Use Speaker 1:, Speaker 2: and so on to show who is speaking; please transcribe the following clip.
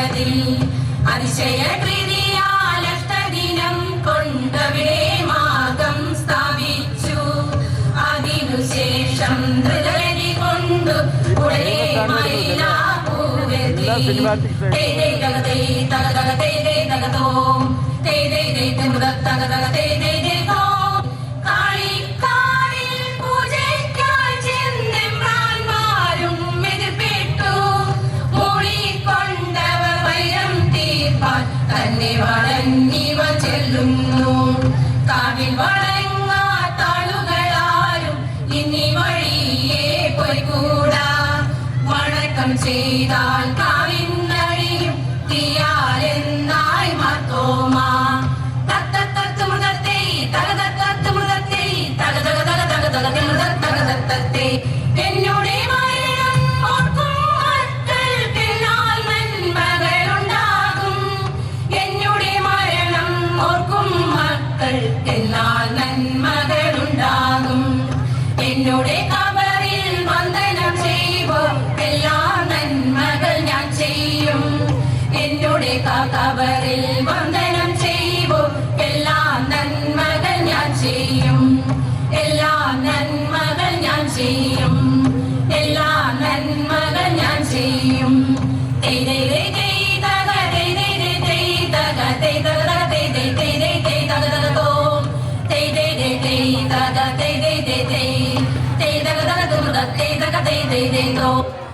Speaker 1: അതിൽ അതിശയ കൃതിയാലഷ്ടദിനം കൊണ്ടവിടെ മാർഗം സ്ഥാപിച്ചു. അതിനുശേഷം ധൃതഗതി കൊണ്ടു ഉടനെ മൈലാപ്പൂവെത്തി. തന്നെ വണങ്ങിവ ചെല്ലുന്നു. കാവിൽ വണങ്ങാത്താളുകളാരും ഇനി വഴിയെ പോയിക്കൂടാ. വണക്കം ചെയ്താൽ കാവിന്നഴിയും തീയാലെന്നായി മാർത്തോമാ. തത്തത്തത്ത് മൃഗത്തെ തകതത്തത്ത് മൃഗത്തെ തകതക തക തക തക തകതത്തത്തെ എന്നോടെ മരണം ഓർക്കും മക്കൾക്കെന്നാൽ നന്മകളുണ്ടാകും. എന്നോടെ മരണം ഓർക്കും മക്കൾക്കെന്നാൽ നന്മകളുണ്ടാകും. എന്നോടെ കബറിൽ വന്ദനം ചെയ്യുമ്പോൾ എല്ലാ നന്മകൾ ഞാൻ ചെയ്യും. എന്നോടെ കബറിൽ വന്ദനം ചെയ്യുമ്പോൾ എല്ലാ നന്മകൾ ഞാൻ ചെയ്യും. എല്ലാ നന്മകൾ ഞാൻ ചെയ്യും. എല്ലാ നന്മകൾ ഞാൻ ചെയ്യും. They